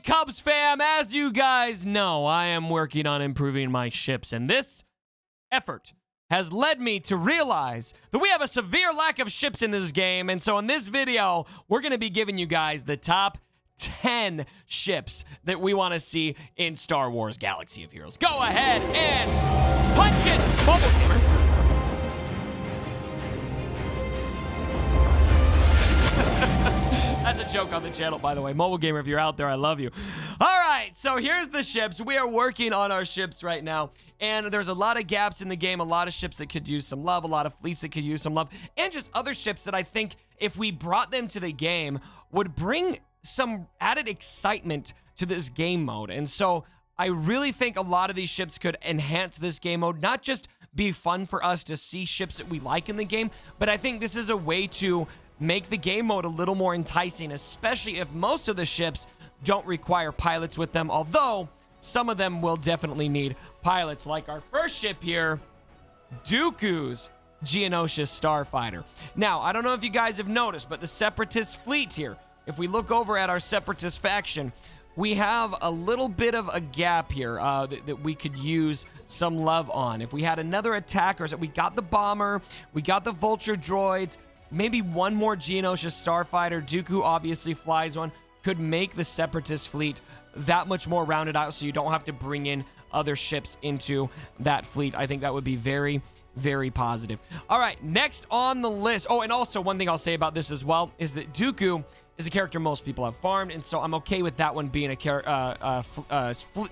Cubs fam, as you guys know, I am working on improving my ships, and this effort has led me to realize that we have a severe lack of ships in this game. And so in this video, we're going to be giving you guys the top 10 ships that we want to see in Star Wars Galaxy of Heroes. Go ahead and punch it, Mobile Gamer. That's a joke on the channel, by the way. Mobile Gamer, if you're out there, I love you. All right, so here's the ships. We are working on our ships right now, and there's a lot of gaps in the game, a lot of ships that could use some love, a lot of fleets that could use some love, and just other ships that I think if we brought them to the game would bring some added excitement to this game mode. And so I really think a lot of these ships could enhance this game mode, not just be fun for us to see ships that we like in the game, but I think this is a way to make the game mode a little more enticing, especially if most of the ships don't require pilots with them, although some of them will definitely need pilots, like our first ship here, Dooku's Geonosis Starfighter. Now, I don't know if you guys have noticed, but the Separatist fleet here, if we look over at our Separatist faction, we have a little bit of a gap here that we could use some love on. If we had another attacker, so we got the bomber, we got the vulture droids, maybe one more Geonosis Starfighter. Dooku obviously flies one. Could make the Separatist fleet that much more rounded out so you don't have to bring in other ships into that fleet. I think that would be very, very positive. All right, next on the list. Oh, and also one thing I'll say about this as well is that Dooku is a character most people have farmed, and so I'm okay with that one being a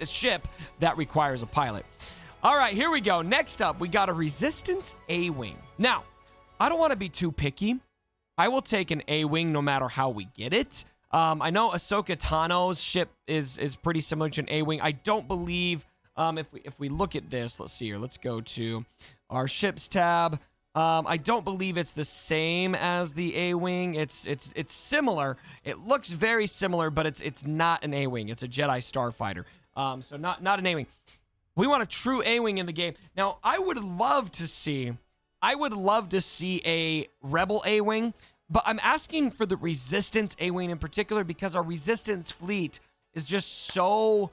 ship that requires a pilot. All right, here we go. Next up, we got a Resistance Awing. Now, I don't want to be too picky. I will take an Awing no matter how we get it. I know Ahsoka Tano's ship is pretty similar to an Awing. I don't believe, if we look at this, let's see here. Let's go to our ships tab. I don't believe it's the same as the Awing. It's similar. It looks very similar, but it's not an Awing. It's a Jedi Starfighter. So not an Awing. We want a true Awing in the game. Now, I would love to see a Rebel A-Wing, but I'm asking for the Resistance A-Wing in particular because our Resistance fleet is just so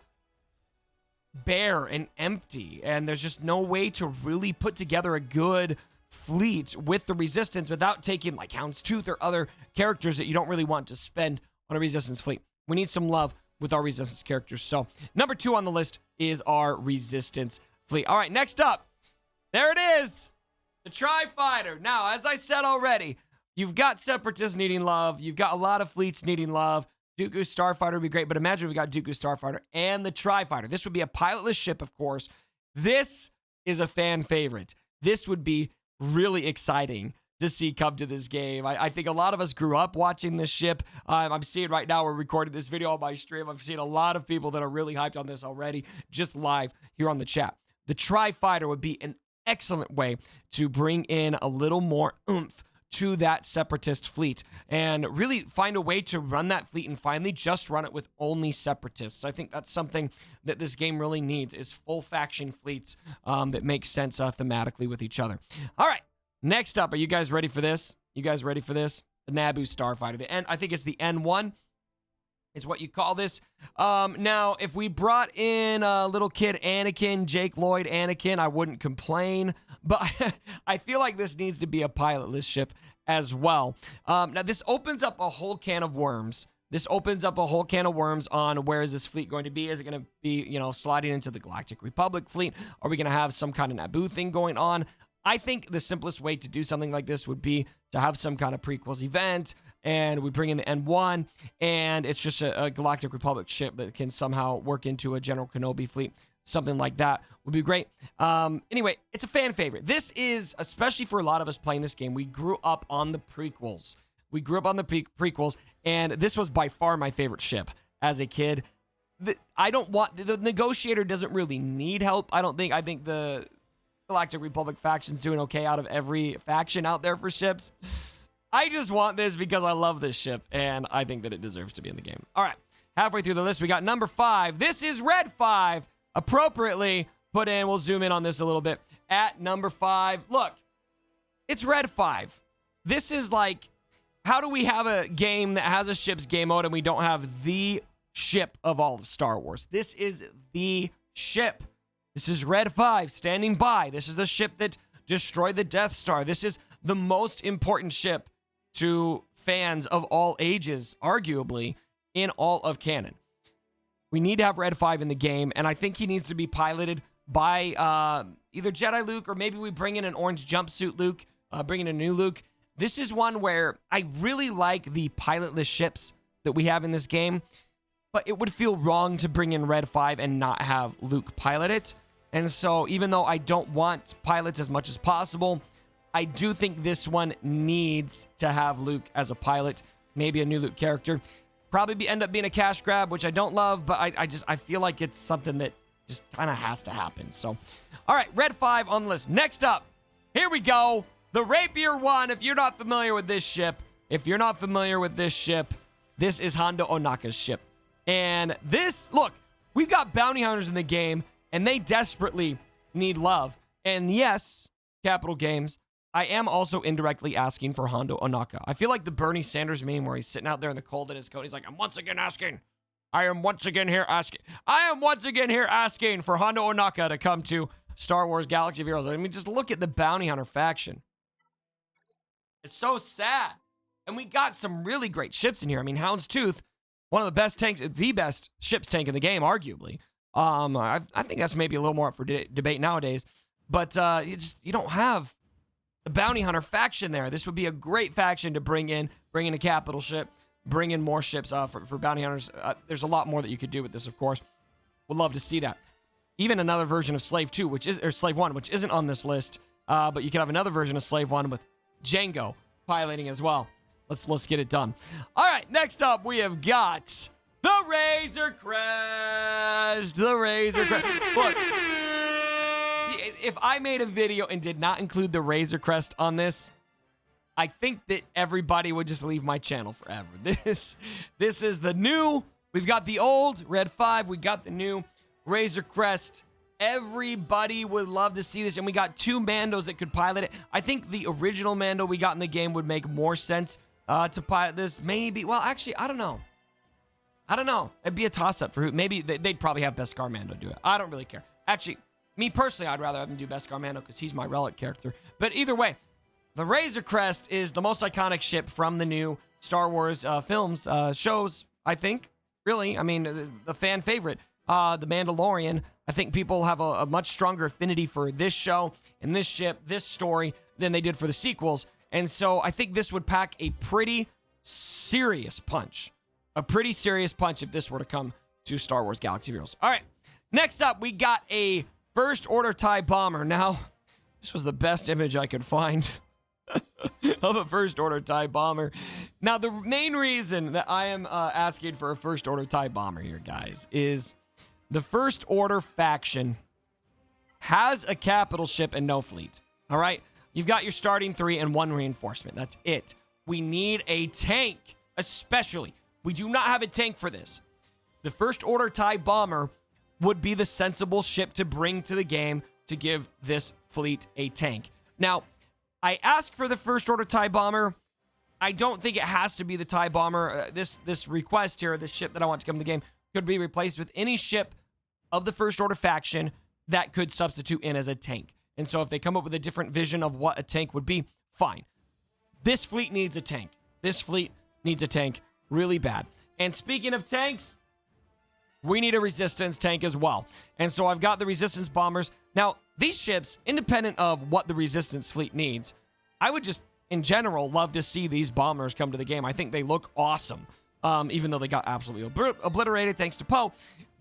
bare and empty, and there's just no way to really put together a good fleet with the Resistance without taking like Houndstooth or other characters that you don't really want to spend on a Resistance fleet. We need some love with our Resistance characters. So number 2 on the list is our Resistance fleet. All right, next up, there it is. The TriFighter. Now, as I said already, you've got Separatists needing love. You've got a lot of fleets needing love. Dooku Starfighter would be great, but imagine we got Dooku Starfighter and the TriFighter. This would be a pilotless ship, of course. This is a fan favorite. This would be really exciting to see come to this game. I think a lot of us grew up watching this ship. I'm seeing right now, we're recording this video on my stream. I've seen a lot of people that are really hyped on this already, just live here on the chat. The TriFighter would be an excellent way to bring in a little more oomph to that Separatist fleet and really find a way to run that fleet and finally just run it with only Separatists. I think that's something that this game really needs, is full faction fleets that make sense thematically with each other. All right, next up, are you guys ready for this? You guys ready for this? The Naboo Starfighter. I think it's the N1. Is what you call this. Now, if we brought in a little kid Anakin, Jake Lloyd Anakin, I wouldn't complain, but I feel like this needs to be a pilotless ship as well. Now, this opens up a whole can of worms. This opens up a whole can of worms on where is this fleet going to be? Is it going to be, sliding into the Galactic Republic fleet? Are we going to have some kind of Naboo thing going on? I think the simplest way to do something like this would be to have some kind of prequels event, and we bring in the N1, and it's just a Galactic Republic ship that can somehow work into a General Kenobi fleet. Something like that would be great. Anyway, it's a fan favorite. This is, especially for a lot of us playing this game, we grew up on the prequels. Prequels, and this was by far my favorite ship as a kid. The Negotiator doesn't really need help, I don't think. I think the Galactic Republic faction's doing okay out of every faction out there for ships. I just want this because I love this ship, and I think that it deserves to be in the game. All right, halfway through the list, we got number 5. This is Redfive, appropriately put in. We'll zoom in on this a little bit. At number 5, look, it's Redfive. This is like, how do we have a game that has a ship's game mode and we don't have the ship of all of Star Wars. This is the ship. This is Redfive standing by. This is the ship that destroyed the Death Star. This is the most important ship to fans of all ages, arguably, in all of canon. We need to have Redfive in the game, and I think he needs to be piloted by either Jedi Luke, or maybe we bring in an orange jumpsuit Luke, bring in a new Luke. This is one where I really like the pilotless ships that we have in this game, but it would feel wrong to bring in Redfive and not have Luke pilot it. And so even though I don't want pilots as much as possible, I do think this one needs to have Luke as a pilot, maybe a new Luke character. Probably end up being a cash grab, which I don't love, but I feel like it's something that just kind of has to happen. So, all right, Redfive on the list. Next up, here we go. The Rapier 1. If you're not familiar with this ship, this is Hondo Ohnaka's ship. And this, look, we've got bounty hunters in the game, and they desperately need love. And yes, Capital Games, I am also indirectly asking for Hondo Ohnaka. I feel like the Bernie Sanders meme where he's sitting out there in the cold in his coat. He's like, I'm once again asking. I am once again here asking for Hondo Ohnaka to come to Star Wars Galaxy of Heroes. I mean, just look at the bounty hunter faction. It's so sad. And we got some really great ships in here. I mean, Houndstooth, one of the best tanks, the best ship's tank in the game, arguably. I think that's maybe a little more up for debate nowadays. But you don't have the bounty hunter faction there. This would be a great faction to bring in a capital ship, bring in more ships for bounty hunters. There's a lot more that you could do with this, of course. Would love to see that. Even another version of Slave 2, Slave 1, which isn't on this list, but you could have another version of Slave 1 with Jango piloting as well. Let's get it done. All right, next up we have got the Razor Crest. The Razor Crest. Look, if I made a video and did not include the Razor Crest on this, I think that everybody would just leave my channel forever. This is the new. We've got the old Redfive. We got the new Razor Crest. Everybody would love to see this, and we got two Mandos that could pilot it. I think the original Mando we got in the game would make more sense to pilot this. Maybe, well, actually, I don't know. It'd be a toss-up for who. Maybe they'd probably have Beskar Mando do it. I don't really care. Actually, me personally, I'd rather have him do Beskar Mando because he's my relic character. But either way, the Razor Crest is the most iconic ship from the new Star Wars films, shows, I think. Really, I mean, the fan favorite, The Mandalorian. I think people have a much stronger affinity for this show and this ship, this story, than they did for the sequels. And so I think this would pack a pretty serious punch. A pretty serious punch if this were to come to Star Wars Galaxy of Heroes. All right, next up, we got a First Order TIE Bomber. Now, this was the best image I could find of a First Order TIE Bomber. Now, the main reason that I am asking for a First Order TIE Bomber here, guys, is the First Order faction has a capital ship and no fleet. All right? You've got your starting 3 and 1 reinforcement. That's it. We need a tank, especially. We do not have a tank for this. The First Order TIE Bomber would be the sensible ship to bring to the game to give this fleet a tank. Now, I asked for the First Order TIE Bomber. I don't think it has to be the TIE Bomber. This request here, this ship that I want to come to the game, could be replaced with any ship of the First Order faction that could substitute in as a tank. And so if they come up with a different vision of what a tank would be, fine. This fleet needs a tank. This fleet needs a tank really bad. And speaking of tanks, we need a resistance tank as well. And so I've got the resistance bombers. Now, these ships, independent of what the resistance fleet needs, I would just, in general, love to see these bombers come to the game. I think they look awesome, even though they got absolutely obliterated thanks to Poe.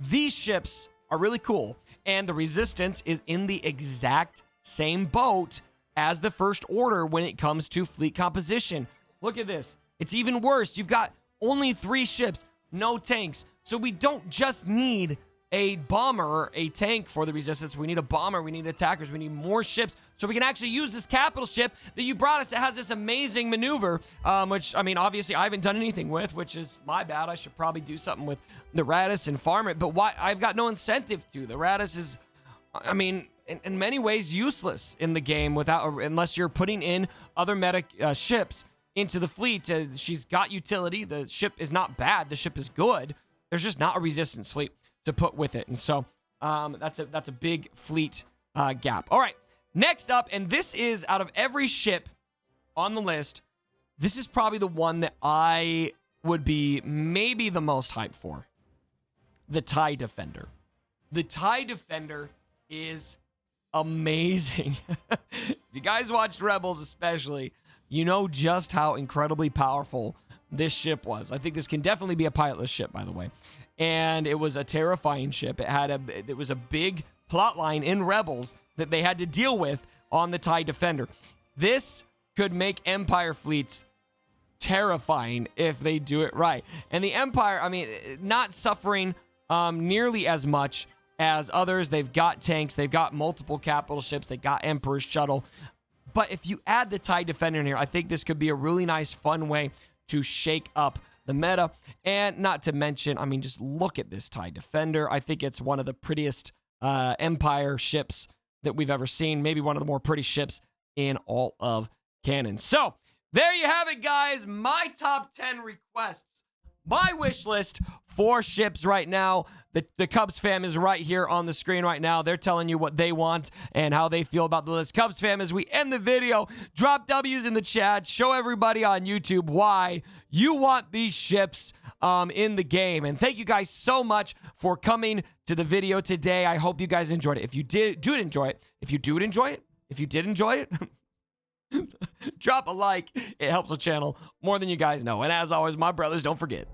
These ships are really cool, and the resistance is in the exact same boat as the First Order when it comes to fleet composition. Look at this. It's even worse. You've got only 3 ships, no tanks. So we don't just need a bomber or a tank for the resistance. We need a bomber. We need attackers. We need more ships so we can actually use this capital ship that you brought us that has this amazing maneuver, which, I mean, obviously I haven't done anything with, which is my bad. I should probably do something with the Raddus and farm it, but why? I've got no incentive to. The Raddus is, I mean, in many ways useless in the game unless you're putting in other meta ships into the fleet. She's got utility. The ship is not bad. The ship is good. there's just not a resistance fleet to put with it. And so that's a big fleet gap. All right, next up, and this is out of every ship on the list, this is probably the one that I would be maybe the most hyped for. The TIE Defender. The TIE Defender is amazing. If you guys watched Rebels especially, you know just how incredibly powerful this ship was. I think this can definitely be a pilotless ship, by the way. And it was a terrifying ship. It was a big plot line in Rebels that they had to deal with on the TIE Defender. This could make Empire fleets terrifying if they do it right. And the Empire, I mean, not suffering nearly as much as others. They've got tanks, they've got multiple capital ships, they got Emperor's shuttle. But if you add the TIE Defender in here, I think this could be a really nice, fun way to shake up the meta. And not to mention, I mean, just look at this TIE Defender. I think it's one of the prettiest Empire ships that we've ever seen. Maybe one of the more pretty ships in all of canon. So there you have it, guys. My top 10 requests. My wish list for ships right now. The Cubs fam is right here on the screen right now. They're telling you what they want and how they feel about the list. Cubs fam, as we end the video, drop W's in the chat. Show everybody on YouTube why you want these ships in the game. And thank you guys so much for coming to the video today. I hope you guys enjoyed it. If you did enjoy it, if you did enjoy it, drop a like. It helps the channel more than you guys know. And as always, my brothers, don't forget,